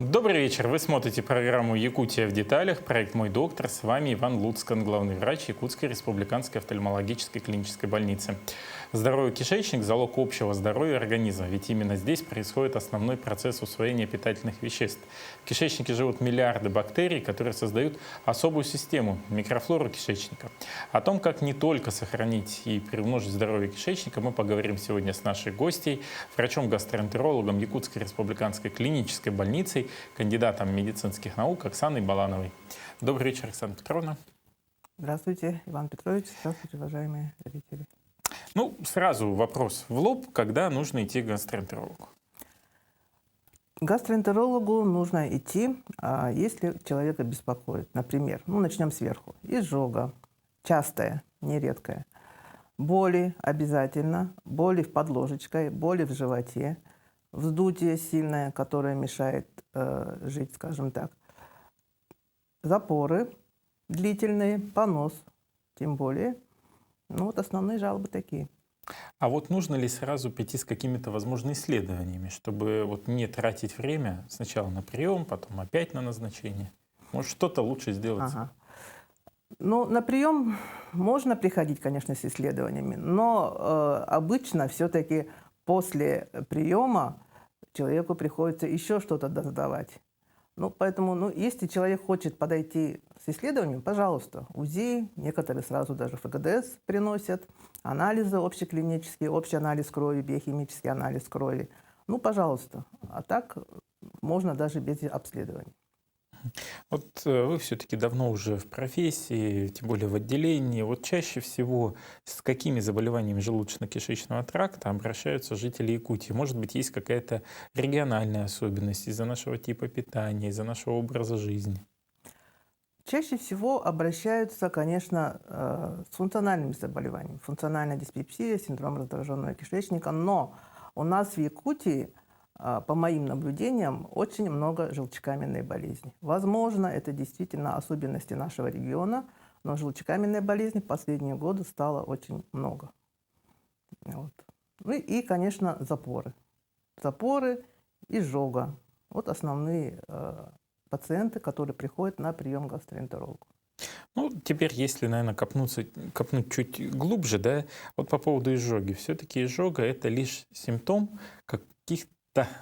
Добрый вечер. Вы смотрите программу «Якутия в деталях», проект «Мой доктор». С вами Иван Луцкан, главный врач Якутской республиканской офтальмологической клинической больницы. Здоровый кишечник – залог общего здоровья организма, ведь именно здесь происходит основной процесс усвоения питательных веществ. В кишечнике живут миллиарды бактерий, которые создают особую систему – микрофлору кишечника. О том, как не только сохранить и приумножить здоровье кишечника, мы поговорим сегодня с нашей гостьей, врачом-гастроэнтерологом Якутской республиканской клинической больницы, кандидатом медицинских наук Оксаной Балановой. Добрый вечер, Оксана Петровна. Здравствуйте, Иван Петрович. Здравствуйте, уважаемые зрители. Ну, сразу вопрос в лоб, когда нужно идти к гастроэнтерологу? К гастроэнтерологу нужно идти, если человека беспокоит. Например, начнем сверху. Изжога, частая, нередкая. Боли обязательно, боли в подложечкой, боли в животе, вздутие сильное, которое мешает жить, скажем так. Запоры длительные, понос, тем более. Вот основные жалобы такие. А вот нужно ли сразу пойти с какими-то, возможно, исследованиями, чтобы не тратить время сначала на прием, потом опять на назначение? Может, что-то лучше сделать? На прием можно приходить, конечно, с исследованиями, но обычно все-таки после приема человеку приходится еще что-то досдавать. Поэтому, если человек хочет подойти с исследованием, пожалуйста, УЗИ, некоторые сразу даже ФГДС приносят, анализы общеклинические, общий анализ крови, биохимический анализ крови. Пожалуйста. А так можно даже без обследований. Вот вы все-таки давно уже в профессии, тем более в отделении. Вот чаще всего с какими заболеваниями желудочно-кишечного тракта обращаются жители Якутии? Может быть, есть какая-то региональная особенность из-за нашего типа питания, из-за нашего образа жизни? Чаще всего обращаются, конечно, с функциональными заболеваниями. Функциональная диспепсия, синдром раздраженного кишечника. Но у нас в Якутии, по моим наблюдениям, очень много желчекаменной болезни. Возможно, это действительно особенности нашего региона, но желчекаменной болезни в последние годы стало очень много. И, конечно, запоры. Запоры, изжога. Вот основные пациенты, которые приходят на прием к гастроэнтерологу. Теперь, если, наверное, копнуть чуть глубже, да, вот по поводу изжоги. Все-таки изжога — это лишь симптом каких-то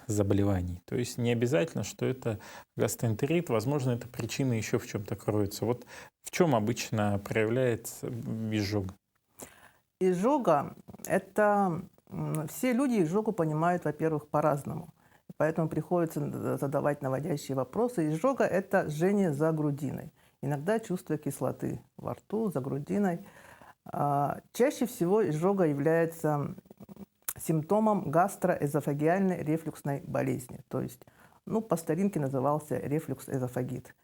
заболеваний. То есть не обязательно, что это гастроэнтерит. Возможно, эта причина еще в чем-то кроется. Вот в чем обычно проявляется изжога? Изжога – это… Все люди изжогу понимают, во-первых, по-разному. Поэтому приходится задавать наводящие вопросы. Изжога – это жжение за грудиной. Иногда чувство кислоты во рту, за грудиной. Чаще всего изжога является симптомом гастроэзофагиальной рефлюксной болезни. То есть, по старинке назывался рефлюкс-эзофагит.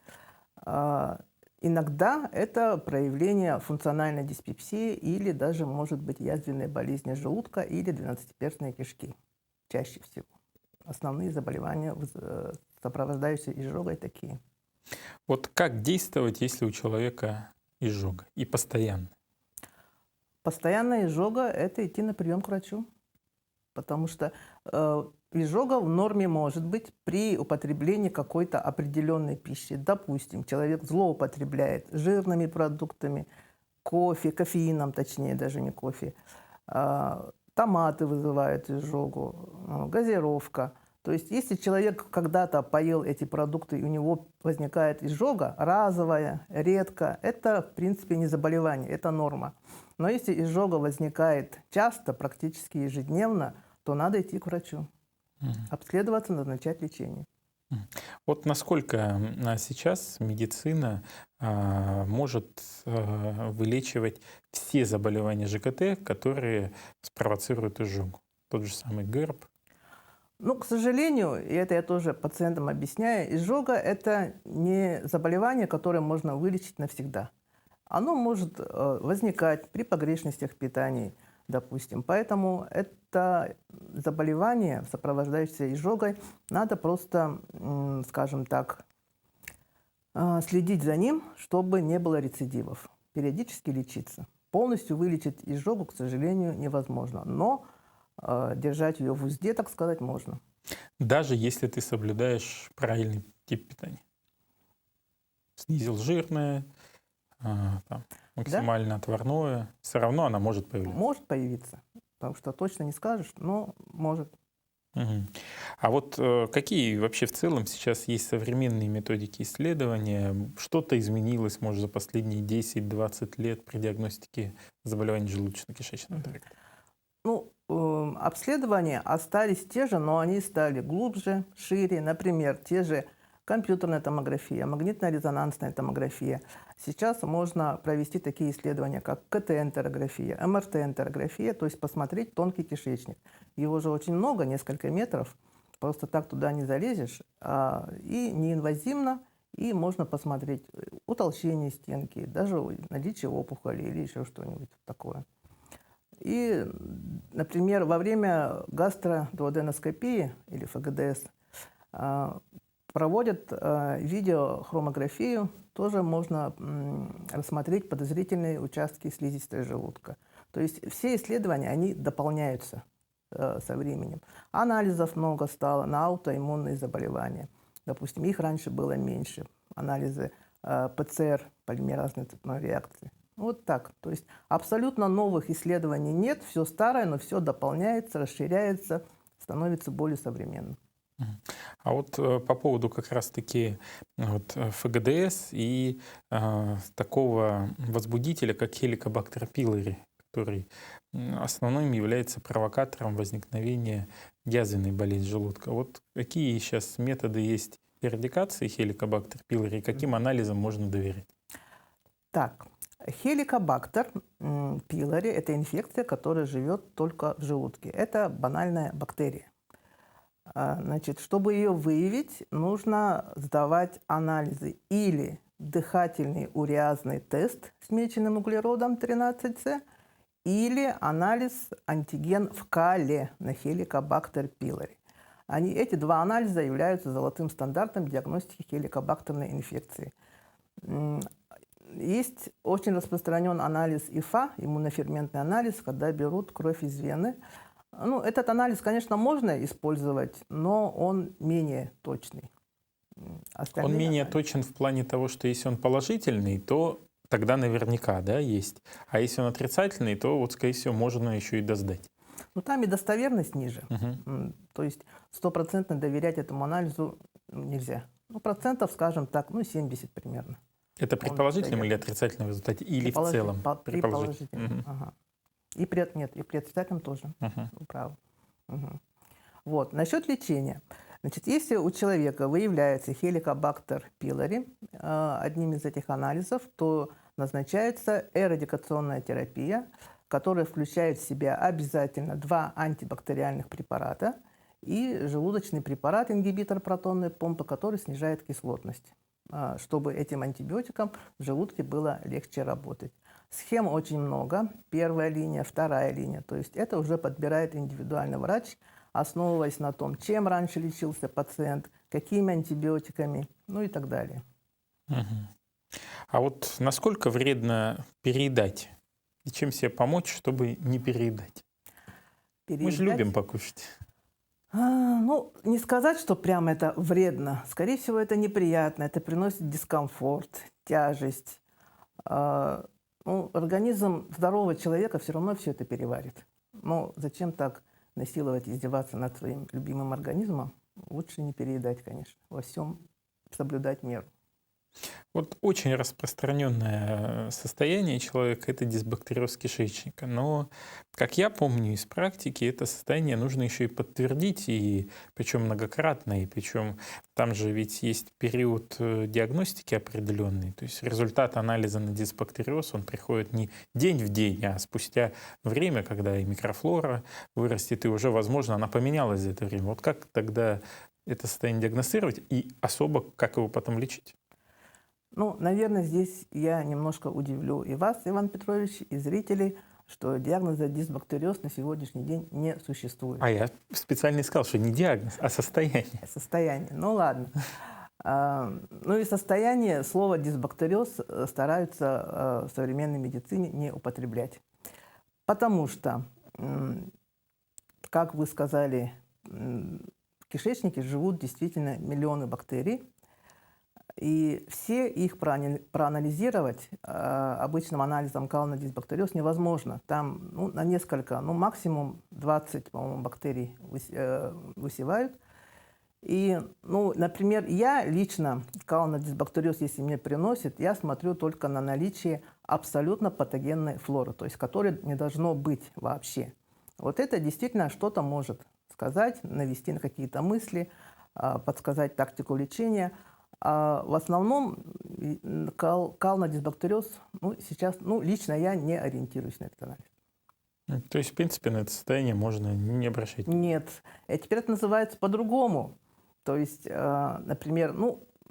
Иногда это проявление функциональной диспепсии или даже, может быть, язвенной болезни желудка или двенадцатиперстной кишки. Чаще всего. Основные заболевания, сопровождающиеся изжогой, такие. Вот как действовать, если у человека изжога и постоянно? Постоянная изжога – это идти на прием к врачу. Потому что изжога в норме может быть при употреблении какой-то определенной пищи. Допустим, человек злоупотребляет жирными продуктами, кофеином, точнее, даже не кофе. Томаты вызывают изжогу, газировка. То есть, если человек когда-то поел эти продукты, и у него возникает изжога, разовая, редко, это, в принципе, не заболевание, это норма. Но если изжога возникает часто, практически ежедневно, то надо идти к врачу, обследоваться, назначать лечение. Вот насколько сейчас медицина может вылечивать все заболевания ЖКТ, которые спровоцируют изжогу? Тот же самый ГЭРБ. К сожалению, и это я тоже пациентам объясняю, изжога – это не заболевание, которое можно вылечить навсегда. Оно может возникать при погрешностях в питании, допустим. Поэтому это заболевание, сопровождающееся изжогой, надо просто, скажем так, следить за ним, чтобы не было рецидивов. Периодически лечиться. Полностью вылечить изжогу, к сожалению, невозможно. Но держать ее в узде, так сказать, можно. Даже если ты соблюдаешь правильный тип питания. Снизил жирное, там, Да, максимально отварное, все равно она может появляться. может появиться, потому что точно не скажешь, но может. Мгм. А вот какие вообще в целом сейчас есть современные методики исследования? Что-то изменилось, может, за последние 10-20 лет при диагностике заболеваний желудочно-кишечного Мгм. тракта? Ну, обследования остались те же, но они стали глубже, шире. Например, те же компьютерная томография, магнитно-резонансная томография. Сейчас можно провести такие исследования, как КТ-энтерография, МРТ-энтерография, то есть посмотреть тонкий кишечник. Его же очень много, несколько метров, просто так туда не залезешь. И неинвазивно, и можно посмотреть утолщение стенки, даже наличие опухоли или еще что-нибудь такое. И, например, во время гастродуоденоскопии или ФГДС а, проводят видеохромографию, тоже можно рассмотреть подозрительные участки слизистой желудка. То есть все исследования, они дополняются со временем. Анализов много стало на аутоиммунные заболевания. Допустим, их раньше было меньше. Анализы ПЦР, полимеразной цепной реакции. Вот так. То есть абсолютно новых исследований нет, все старое, но все дополняется, расширяется, становится более современным. Мгм. А вот по поводу как раз-таки вот, ФГДС и такого возбудителя, как Helicobacter pylori, который основным является провокатором возникновения язвенной болезни желудка. Вот какие сейчас методы есть эрадикации Helicobacter pylori и каким анализам можно доверять? Так, хеликобактер пилори– это инфекция, которая живет только в желудке. Это банальная бактерия. Значит, чтобы ее выявить, нужно сдавать анализы или дыхательный уреазный тест с меченным углеродом 13С, или анализ антиген в кале на хеликобактер пилори. Эти два анализа являются золотым стандартом диагностики хеликобактерной инфекции. Есть очень распространен анализ ИФА, иммуноферментный анализ, когда берут кровь из вены. Ну, этот анализ, конечно, можно использовать, но он менее точный. Он Остальные менее анализы. точен в плане того, что если он положительный, то тогда наверняка, да, есть. А если он отрицательный, то вот, скорее всего, можно еще и досдать. Ну, там и достоверность ниже. Мгм. То есть стопроцентно доверять этому анализу нельзя. Ну, процентов, скажем так, 70 примерно. Это Он предположительном дает. или отрицательном результате, или в целом? При Предположительном. положительном. Мгм. Ага. Нет, и при отрицательном тоже. Мгм. Вы правы. Мгм. Вот. Насчет лечения. Значит, если у человека выявляется хеликобактер пилори, одним из этих анализов, то назначается эрадикационная терапия, которая включает в себя обязательно 2 антибактериальных препарата и желудочный препарат, ингибитор протонной помпы, который снижает кислотность, чтобы этим антибиотикам в желудке было легче работать. Схем очень много. Первая линия, вторая линия. То есть это уже подбирает индивидуальный врач, основываясь на том, чем раньше лечился пациент, какими антибиотиками, ну и так далее. Мгм. А вот насколько вредно переедать? И чем себе помочь, чтобы не переедать? Мы же Переедать? любим покушать. Ну, не сказать, что прям это вредно. Скорее всего, это неприятно, это приносит дискомфорт, тяжесть. А, Ну, организм здорового человека все равно все это переварит. Но зачем так насиловать, издеваться над своим любимым организмом? Лучше не переедать, конечно. Во всем соблюдать меру. Вот очень распространенное состояние человека — это дисбактериоз кишечника. Но, как я помню из практики, это состояние нужно еще и подтвердить, и причем многократно, и причем там же ведь есть период диагностики определенный. То есть результат анализа на дисбактериоз, он приходит не день в день, а спустя время, когда и микрофлора вырастет, и уже, возможно, она поменялась за это время. Вот как тогда это состояние диагностировать и особо как его потом лечить? Ну, наверное, здесь я немножко удивлю и вас, Иван Петрович, и зрителей, что диагноза дисбактериоз на сегодняшний день не существует. А я специально искал, что не диагноз, а состояние. Состояние. Ну ладно. Ну и состояние, слово дисбактериоз стараются в современной медицине не употреблять. Потому что, как вы сказали, кишечнике живут действительно миллионы бактерий, и все их проанализировать обычным анализом Caulinodisbacteriose невозможно. Там на несколько, максимум 20, по-моему, бактерий высевают. И, например, я лично Caulinodisbacteriose, если мне приносит, я смотрю только на наличие абсолютно патогенной флоры, то есть которой не должно быть вообще. Вот это действительно что-то может сказать, навести на какие-то мысли, подсказать тактику лечения. А в основном Caulinodisbacteriose, сейчас, лично я не ориентируюсь на этот анализ. То есть, в принципе, на это состояние можно не обращать? Нет. Теперь это называется по-другому. То есть, например,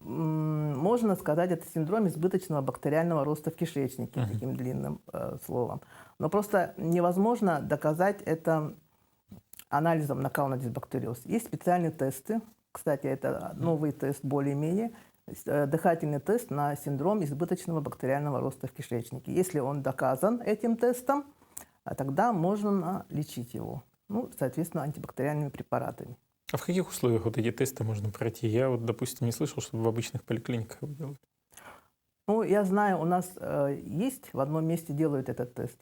можно сказать, это синдром избыточного бактериального роста в кишечнике, таким длинным словом. Но просто невозможно доказать это анализом на Caulinodisbacteriose. Есть специальные тесты. Кстати, это новый тест более-менее. Дыхательный тест на синдром избыточного бактериального роста в кишечнике. Если он доказан этим тестом, тогда можно лечить его. Соответственно, антибактериальными препаратами. А в каких условиях вот эти тесты можно пройти? Я вот, допустим, не слышал, чтобы в обычных поликлиниках его делают. Я знаю, у нас есть, в одном месте делают этот тест.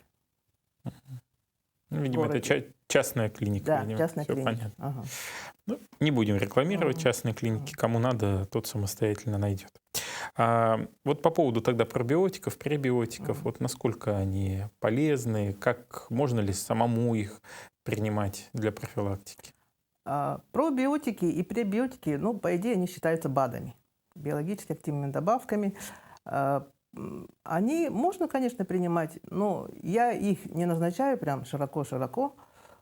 Видимо, это частная клиника. Да, видимо. частная Всё клиника. понятно. Не будем рекламировать частные клиники. Кому надо, тот самостоятельно найдет. Вот по поводу тогда пробиотиков, пребиотиков, вот насколько они полезны, как можно ли самому их принимать для профилактики? Пробиотики и пребиотики, по идее, они считаются БАДами, биологически активными добавками. Они можно, конечно, принимать, но я их не назначаю прям широко-широко,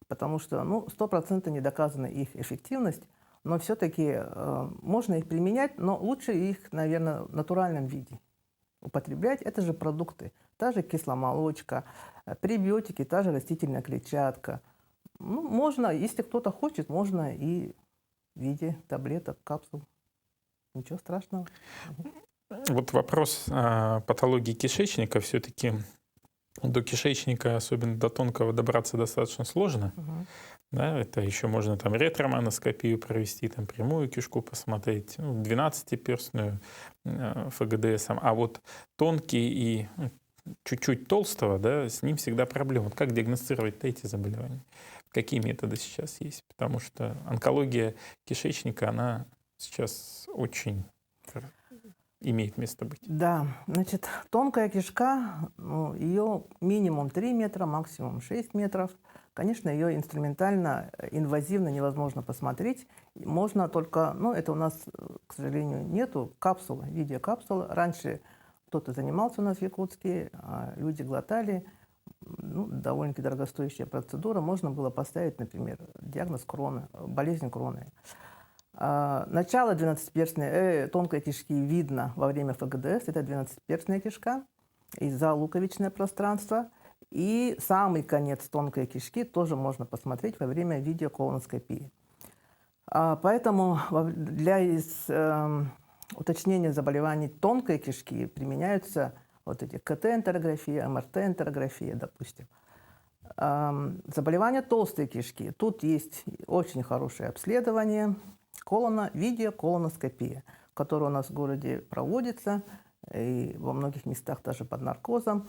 потому что, 100% не доказана их эффективность, но все-таки можно их применять, но лучше их, наверное, в натуральном виде употреблять. Это же продукты, та же кисломолочка, пребиотики, та же растительная клетчатка. Можно, если кто-то хочет, можно и в виде таблеток, капсул. Ничего страшного. Вот вопрос патологии кишечника. Все-таки до кишечника, особенно до тонкого, добраться достаточно сложно. Да, это еще можно там ретромоноскопию провести, там прямую кишку посмотреть, 12-перстную ФГДС. А вот тонкий и чуть-чуть толстого, да, с ним всегда проблема. Вот как диагностировать эти заболевания? Какие методы сейчас есть? Потому что онкология кишечника, она сейчас очень имеет место быть. Да, значит, тонкая кишка, ее минимум 3 метра, максимум 6 метров. Конечно, ее инструментально, инвазивно невозможно посмотреть. Можно только, это у нас, к сожалению, нету капсулы, видеокапсулы. Раньше кто-то занимался у нас в Якутске, люди глотали. Довольно-таки дорогостоящая процедура. Можно было поставить, например, диагноз Крона, болезнь Крона. Начало 12-перстной тонкой кишки видно во время ФГДС. Это 12-перстная кишка и залуковичное пространство. И самый конец тонкой кишки тоже можно посмотреть во время видеоколоноскопии. Поэтому для уточнения заболеваний тонкой кишки применяются вот эти КТ-энтерография, МРТ-энтерография, допустим. Заболевания толстой кишки. Тут есть очень хорошее обследование. Видеоколоноскопия, которая у нас в городе проводится, и во многих местах даже под наркозом.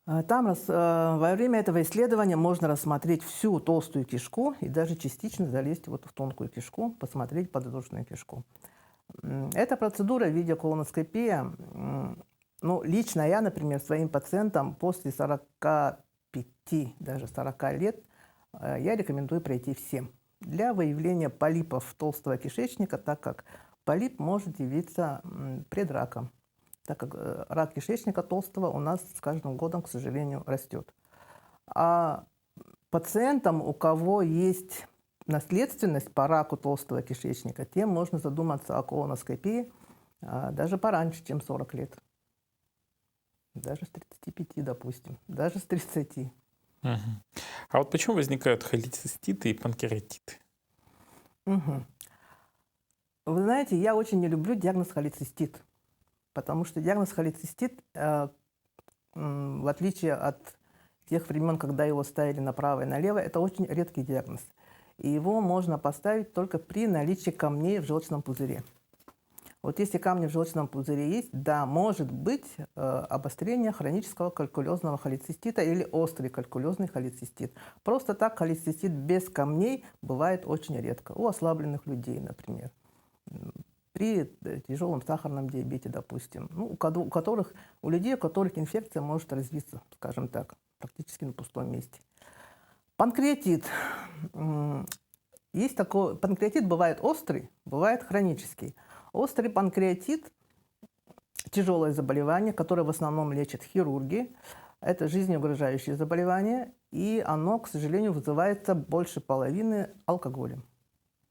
Там во время этого исследования можно рассмотреть всю толстую кишку и даже частично залезть в тонкую кишку, посмотреть подвздошную кишку. Эта процедура, видеоколоноскопия, лично я, например, своим пациентам после 45, даже 40 лет, я рекомендую пройти всем. Для выявления полипов толстого кишечника, так как полип может явиться предраком, так как рак кишечника толстого у нас с каждым годом, к сожалению, растет. А пациентам, у кого есть наследственность по раку толстого кишечника, тем можно задуматься о колоноскопии даже пораньше, чем 40 лет. Даже с 35, допустим, даже с 30. А вот почему возникают холециститы и панкератиты? Вы знаете, я очень не люблю диагноз холецистит, потому что диагноз холецистит, в отличие от тех времен, когда его ставили направо и налево, это очень редкий диагноз. и его можно поставить только при наличии камней в желчном пузыре. Вот если камни в желчном пузыре есть, да, может быть обострение хронического калькулезного холецистита или острый калькулезный холецистит. Просто так холецистит без камней бывает очень редко. У ослабленных людей, например. При тяжелом сахарном диабете, допустим. Ну, у людей, у которых инфекция может развиться, скажем так, практически на пустом месте. Панкреатит. Есть такой, панкреатит бывает острый, бывает хронический. Острый панкреатит – тяжелое заболевание, которое в основном лечат хирурги. Это жизнеугрожающее заболевание, и оно, к сожалению, вызывается больше половины алкоголем.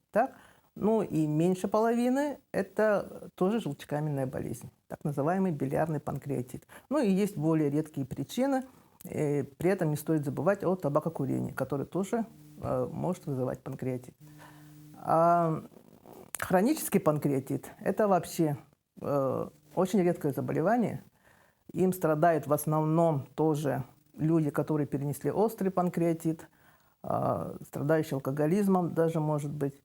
Так? Ну и меньше половины – это тоже желчекаменная болезнь, так называемый билиарный панкреатит. Ну и есть более редкие причины, при этом не стоит забывать о табакокурении, которое тоже может вызывать панкреатит. Хронический панкреатит – это вообще очень редкое заболевание. Им страдают в основном тоже люди, которые перенесли острый панкреатит, страдающие алкоголизмом даже, может быть.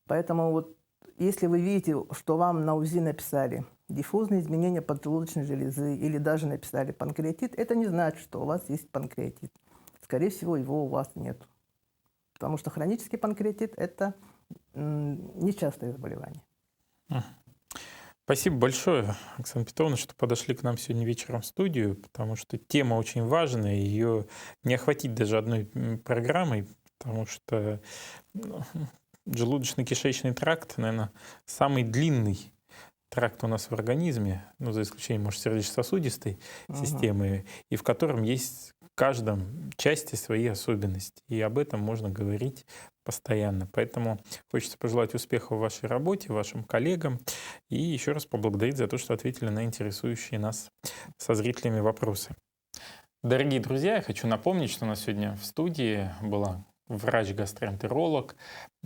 Поэтому вот если вы видите, что вам на УЗИ написали диффузные изменения поджелудочной железы или даже написали панкреатит, это не значит, что у вас есть панкреатит. Скорее всего, его у вас нет. Потому что хронический панкреатит – это нечастое заболевание. Спасибо большое, Оксана Петровна, что подошли к нам сегодня вечером в студию, потому что тема очень важная, ее не охватить даже одной программой, потому что желудочно-кишечный тракт, наверное, самый длинный тракт у нас в организме, ну, за исключением, может, сердечно-сосудистой системы, и в котором есть в каждом части свои особенности. И об этом можно говорить постоянно. Поэтому хочется пожелать успеха в вашей работе, вашим коллегам, и еще раз поблагодарить за то, что ответили на интересующие нас со зрителями вопросы. Дорогие друзья, я хочу напомнить, что у нас сегодня в студии была врач-гастроэнтеролог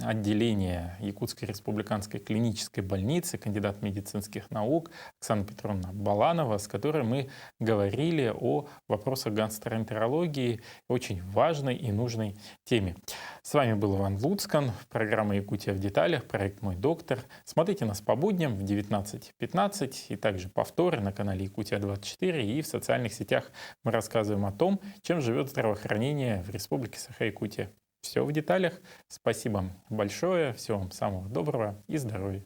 отделения Якутской республиканской клинической больницы, кандидат медицинских наук Оксана Петровна Баланова, с которой мы говорили о вопросах гастроэнтерологии, очень важной и нужной теме. С вами был Иван Луцкан, программа «Якутия в деталях», проект «Мой доктор». Смотрите нас по будням в 19:15 и также повторы на канале Якутия-24, и в социальных сетях мы рассказываем о том, чем живет здравоохранение в Республике Саха-Якутия. Все в деталях. Спасибо большое. Всего вам самого доброго и здоровья.